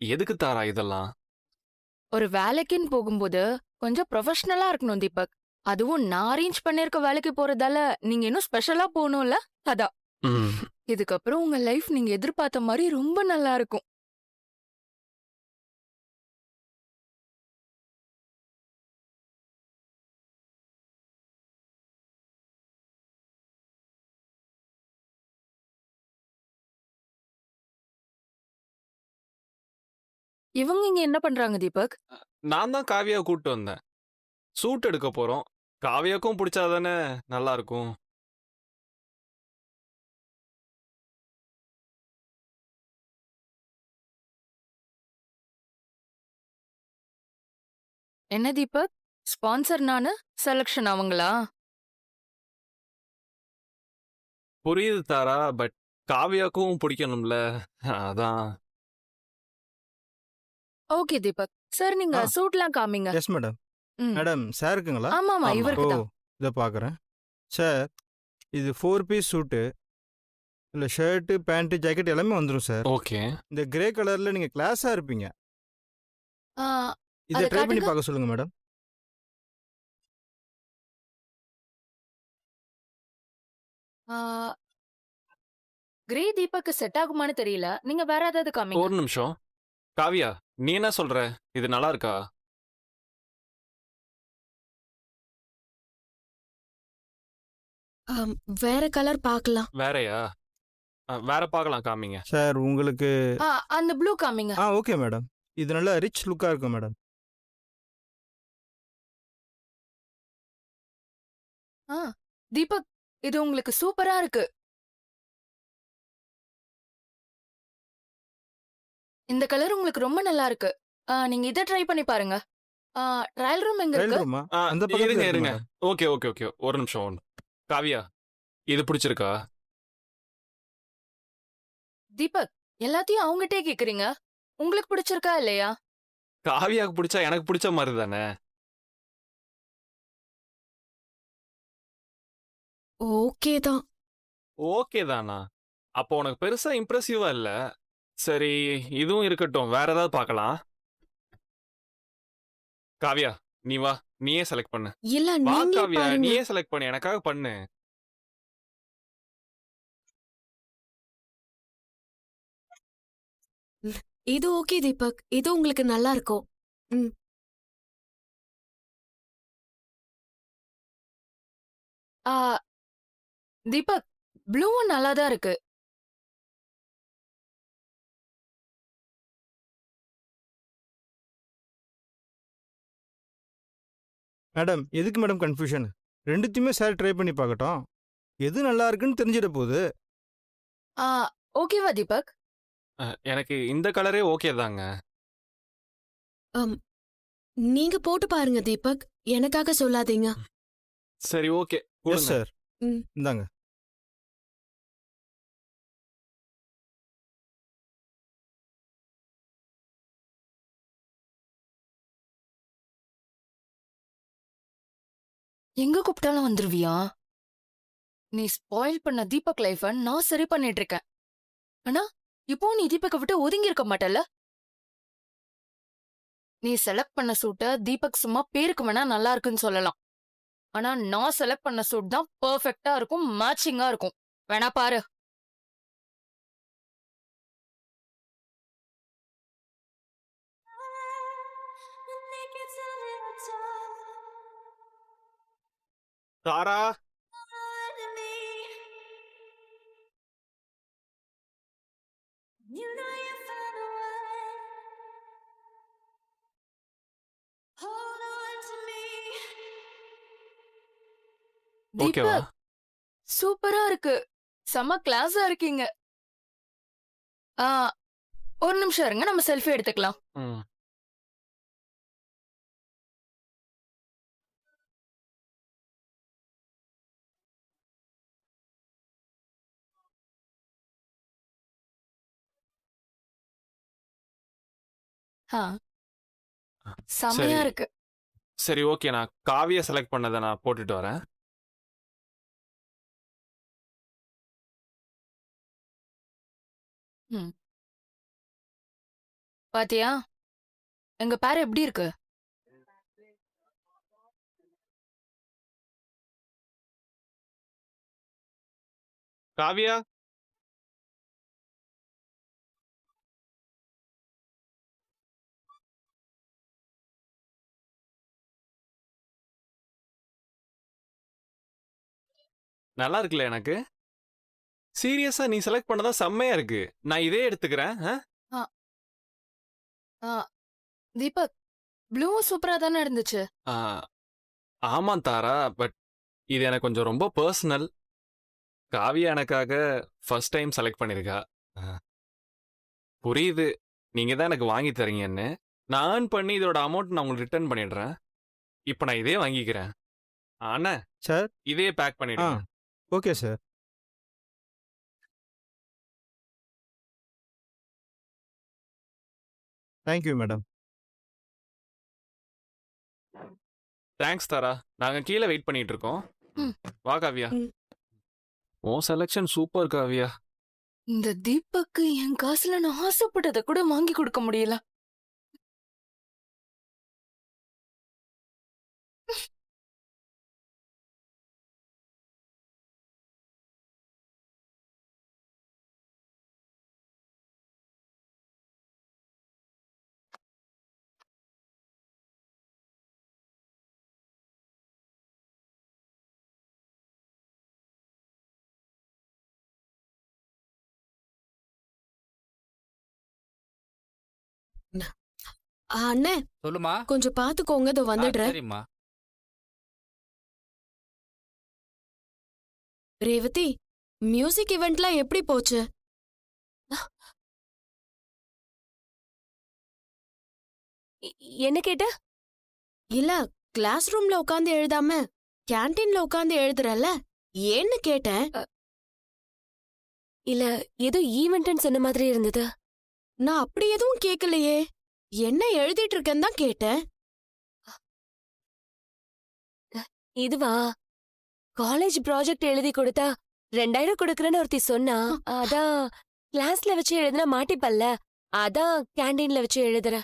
எதுக்கு தாரா இதெல்லாம்? ஒரு வேலைக்குன்னு போகும்போது கொஞ்சம் ப்ரொஃபஷனலா இருக்கணும் தீபக். அதுவும் நான் அரேஞ்ச் பண்ணிருக்க வேலைக்கு போறதால நீங்க இன்னும் ஸ்பெஷலா போகணும்ல, அதான். ம். இதுக்கப்புறம் உங்க லைஃப் நீங்க எதிர்பார்த்த மாதிரி ரொம்ப நல்லா இருக்கும். இவங்க இங்க என்ன பண்றாங்க தீபக்? நான் தான் காவியாவை கூட்டு வந்தேன். சூட் எடுக்க போறோம். காவியாக்கும் பிடிச்சாதானே நல்லா இருக்கும். என்ன தீபக்? ஸ்பான்சர் நானு, செலக்ஷன் அவங்களா? புரியுது தாரா, பட் காவியாக்கும் பிடிக்கணும்ல. அதான். ஓகே தீபக். சார் நீங்க ஆ சூட்லாம் காமிங்க. Yes madam. ம். மேடம் சார் இருக்குங்களா? ஆமாமா ஆமா. ஓ இவருக்கு தான். இதை பார்க்குறேன். சார் இது 4 பீஸ் சூட்டு. இல்லை ஷர்ட்டு பேண்ட்டு ஜாக்கெட் எல்லாமே வந்துடும் சார். ஓகே. இந்த கிரே கலரில் நீங்கள் கிளாஸாக இருப்பீங்க. ஆ, இதை அத ட்ரை பண்ணி காட்டுங்க. பார்க்க சொல்லுங்கள் மேடம். ஆ, கிரே தீபக்கு செட் ஆகுமான்னு தெரியல. நீங்க வேற ஏதாவது காமிங்க. ஒரு நிமிஷம். காவியா, நீ என்ன சொல்ற? இது நல்லா இருக்கா? வேற கலர் பார்க்கலாம். வேறயா? வேற பார்க்கலாம், காமிங்க. சார் உங்களுக்கு அந்த ப்ளூ காமிங்க. Okay madam. இது நல்லா ரிச் லுக்காக இருக்கும் மேடம். ஆ, தீபக் இது உங்களுக்கு சூப்பரா இருக்கு. இந்த கலர் உங்களுக்கு ரொம்ப நல்லா இருக்கு. நீங்க இத ட்ரை பண்ணி பாருங்க. ட்ரையல் ரூம் எங்க ட்ரையல் இருக்கு? ரூமா? ஆ, அந்த பக்கத்துல இருங்க இருக்கு இருங்க. மேடம். ஓகே ஓகே ஓகே, ஒரு நிமிஷம். காவியா, இது பிடிச்சிருக்கா? தீபக் எல்லாத்தையும் அவங்ககிட்டயே கேக்குறீங்க. உங்களுக்கு பிடிச்சிருக்கா இல்லையா? காவியாவுக்கு பிடிச்சா எனக்கு பிடிச்ச மாதிரி தானே. ஓகே தான். ஓகே தானா? அப்போ உனக்கு பெருசா இம்ப்ரெசிவா இல்ல. சரி, இதுவும் இருக்கட்டும். வேற ஏதாவது பார்க்கலாம். காவியா, நீ வா. நீயே செலக்ட் பண்ணு. இல்ல வா நீங்களே காவியா, பாருங்க. நீயே செலக்ட் பண்ணு. எனக்காக பண்ணு. இது ஓகே தீபக். இது உங்களுக்கு நல்லா இருக்கும். ம். ஆ, தீபக் ப்ளூவும் நல்லா தான் இருக்கு. மேடம் எதுக்கு மேடம் கன்ஃபியூஷன்? ரெண்டுத்தையுமே சார் ட்ரை பண்ணி பார்க்கட்டும். எது நல்லா இருக்குன்னு தெரிஞ்சிட போகுது. ஆ, ஓகேவா தீபக்? எனக்கு இந்த கலரே ஓகே தாங்க. அம், நீங்க போட்டு பாருங்க தீபக். எனக்காக சொல்லாதீங்க. சரி, ஓகே. எஸ் கொடுங்க. சார். ம். இந்தாங்க. எங்க கூப்பிட்டாலும் வந்துருவியா? நீ ஸ்பாயில் பண்ண தீபக் லைஃப நான் சரி பண்ணிட்டு இருக்கேன். ஆனா இப்போ நீ தீபக்கை விட்டு ஒதுங்கி இருக்க மாட்டல்ல? நீ செலக்ட் பண்ண சூட்ட தீபக் சும்மா பேருக்கு வேணா நல்லா இருக்குன்னு சொல்லலாம். ஆனா நான் செலக்ட் பண்ண சூட் தான் பெர்ஃபெக்ட்டா இருக்கும், மேட்சிங்கா இருக்கும். வேணா பாரு. தாரா, ஓகேவா? தீபக் சூப்பரா இருக்கு. செம கிளாஸா இருக்கீங்க. ஆ, ஒரு நிமிஷம் இருங்க, நம்ம செல்ஃபி எடுத்துக்கலாம். ம். ஆ, செமையா சரி இருக்கு. சரி, ஓகே. நான் காவியா செலக்ட் பண்ணதை நான் போட்டுட்டு வரேன். ம். பாத்தியா எங்க பேர் எப்படி இருக்கு? காவியா, நல்லா இருக்குல்ல எனக்கு? சீரியஸா நீ செலக்ட் பண்ணதா செம்மையா இருக்கு. நான் இதே எடுத்துக்கிறேன். ஆ, ஆ, தீபக் ப்ளூவும் சூப்பரா தானே இருந்துச்சு. ஆ, ஆமாம் தாரா, பட் இது எனக்கு கொஞ்சம் ரொம்ப பர்சனல். காவியா எனக்காக ஃபர்ஸ்ட் டைம் செலக்ட் பண்ணியிருக்கா. ஆ, புரியுது, நீங்க தான் எனக்கு வாங்கி தரீங்கன்னு. நான் earn பண்ணி இதோட அமௌண்ட் நான் உங்களுக்கு ரிட்டர்ன் பண்ணிடுறேன். இப்போ நான் இதே வாங்கிக்கிறேன். அண்ணா, சார் இதே பேக் ஆ பண்ணிடுங்க. Okay sir. Thank you madam. Thanks Tara. நாங்க கீழே வெயிட் பண்ணிட்டு இருக்கோம். ம். வா காவியா. ம். உன் செலெக்ஷன் சூப்பர் காவியா. இந்த தீபக்கு என் காசுல நான் ஆசைப்பட்டதை கூட வாங்கி கொடுக்க முடியல. அண்ணே சொல்லுமா. கொஞ்சம் பாத்துக்கோங்க, இதோ வந்துடுறேன். சரிம்மா. ரேவதி, மியூசிக் இவெண்ட்லாம் எப்படி போச்சு? என்ன கேட்ட? இல்ல, கிளாஸ் ரூம்ல உட்கார்ந்து எழுதாம கேண்டீன்ல உட்கார்ந்து எழுதுறல, ஏன்னு கேட்டேன். இல்ல ஏதோ ஈவென்ட்னு சொன்ன மாதிரி இருந்தது. நான் அப்படி எதுவும் கேட்கலையே. என்ன எழுதிட்டு இருக்கேன்னு தான் கேட்டேன். இதுவா? காலேஜ் ப்ராஜெக்ட் எழுதி கொடுத்தா 2000 கொடுக்கறேன்னு ஒருத்தி சொன்னா. அதான் கிளாஸ்ல வச்சு எழுதுனா மாட்டிப்பல்ல, அதான் கேண்டீன்ல வச்சு எழுதுற.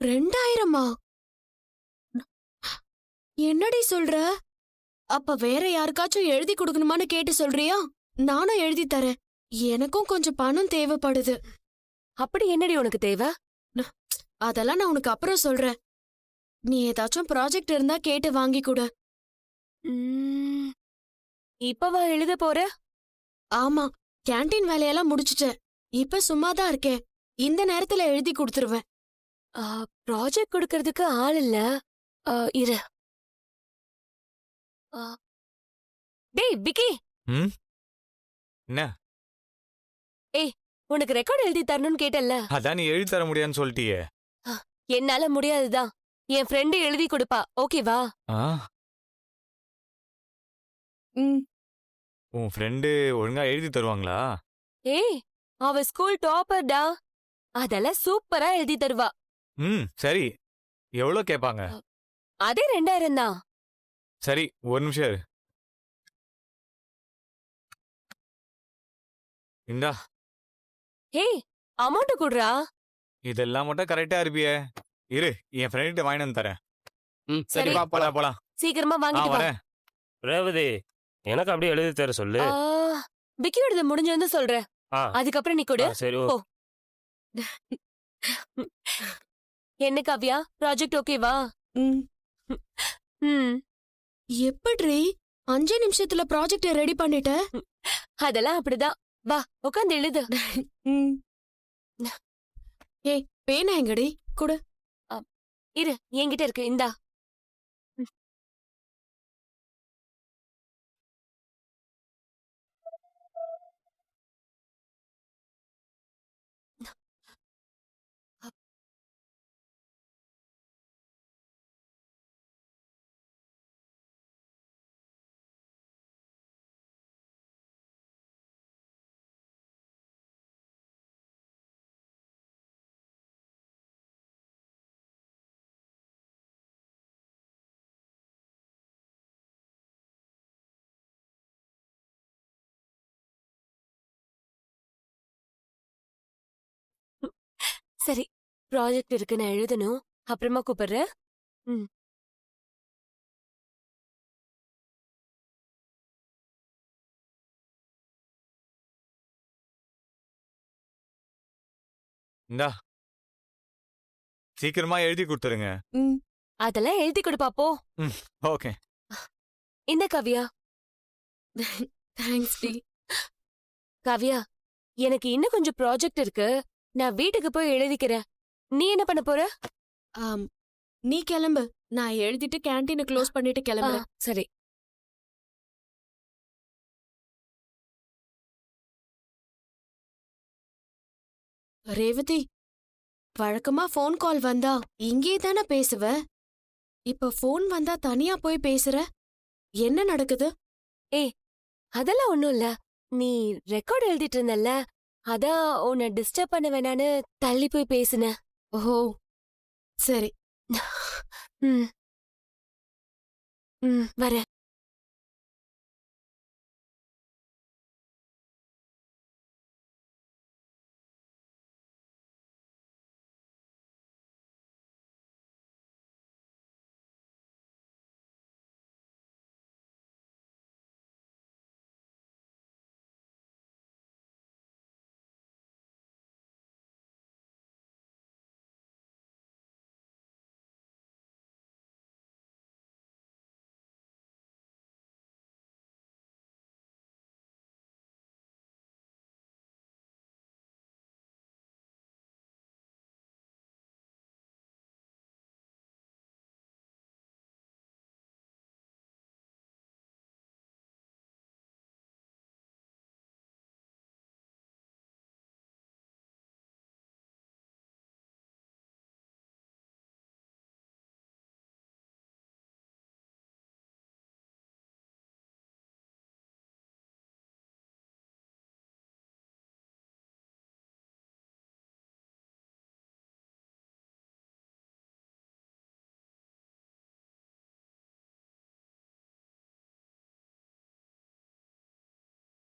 2000-ஆ? என்னடி சொல்ற? அப்ப வேற யாருக்காச்சும் எழுதி கொடுக்கணுமான்னு கேட்டு சொல்றியா? நானும் எழுதி தரேன். எனக்கும் கொஞ்சம் பணம் தேவைப்படுது. அப்படி என்னடி உனக்கு தேவை? அதெல்லாம் நான் உனக்கு அப்புறம் சொல்றேன். நீ ஏதாச்சும் ப்ராஜெக்ட் இருந்தா கேட்டு வாங்கி கொடு. ம், இப்பவா எழுத போற? ஆமா, கேண்டீன் வேலையெல்லாம் முடிச்சிட்டேன். இப்ப சும்மாதான் இருக்கேன். இந்த நேரத்துல எழுதி கொடுத்துருவேன். ப்ராஜெக்ட் கொடுக்கறதுக்கு ஆள் இல்ல. இரு. டேய் விக்கி. ம் என்ன? உனக்கு ரெக்கார்ட் எழுதி தரணும்னு கேட்டல்ல. அதான் நீ எழுதி தர முடியாதுன்னு சொல்லிட்டியே. என்னால முடியாதுதான். என் ஃப்ரெண்டு எழுதி கொடுப்பா, ஓகேவா? ஆ, ம். உன் ஃப்ரெண்டு ஒழுங்கா எழுதி தருவாங்களா? ஏய், அவ ஸ்கூல் டாப்பர்டா. அதெல்லாம் சூப்பரா எழுதி தருவா. ம் சரி, எவ்வளோ கேட்பாங்க? அதே 2000 தான். சரி, ஒரு நிமிஷம் இரு. இந்தா, ஏய், அமௌண்ட் குடுறா. இதெல்லாம் மட்டும் கரெக்டா இருப்பியே. இரு, என் ஃப்ரெண்ட்கிட்ட வாங்கிட்டு வந்து தரேன். ம் சரி. சரி வா போலாம் போலாம். போலாம். சீக்கிரமா ஆ வாங்கிட்டு வா. வரேன். ரேவதி, எனக்கு அப்படியே எழுதி தர சொல்லு. விக்கியோடது முடிஞ்சு சொல்றேன். ஆ, அதுக்கப்புறம் நீ கொடு. ஆ, சரி போ. என்ன காவ்யா, ப்ராஜெக்ட் ஓகேவா? ம். ம், எப்படிரி 5 நிமிஷத்துல ப்ராஜெக்ட ரெடி பண்ணிட்ட? அதெல்லாம் அப்படிதான். வா, உட்காந்து எழுது. ம். ஏய், பேனா எங்கடி? குடு. இரு, என்கிட்ட இருக்கு, இந்தா. சரி, ப்ராஜெக்ட் இருக்கு, நான் எழுதணும். அப்புறமா கூப்பிடுறேன். இந்தா சீக்கிரமா எழுதி கொடுத்துருங்க. ம் அதெல்லாம் எழுதி கொடு பாப்போ. ஓகே. இந்த காவியா. Thanks D. காவியா, எனக்கு இன்னும் கொஞ்சம் ப்ராஜெக்ட் இருக்கு. நான் வீட்டுக்கு போய் எழுதிக்கிறேன். நீ என்ன பண்ண போற? ஆம், நீ கிளம்பு. நான் எழுதிட்டு கேண்டீனை க்ளோஸ் பண்ணிட்டு ஆ, கிளம்புறேன். சரி. ரேவதி, வழக்கமா ஃபோன் கால் வந்தா இங்கே தானே பேசுவ. இப்ப ஃபோன் வந்தா தனியா போய் பேசுற. என்ன நடக்குது? அதெல்லாம் ஒண்ணும் இல்ல. நீ ரெக்கார்ட் எழுதிட்டு இருந்தல்ல, அதான் உன்னை டிஸ்டர்ப் பண்ண வேணான்னு தள்ளி போய் பேசினேன். ஓ சரி. ம். வரேன்.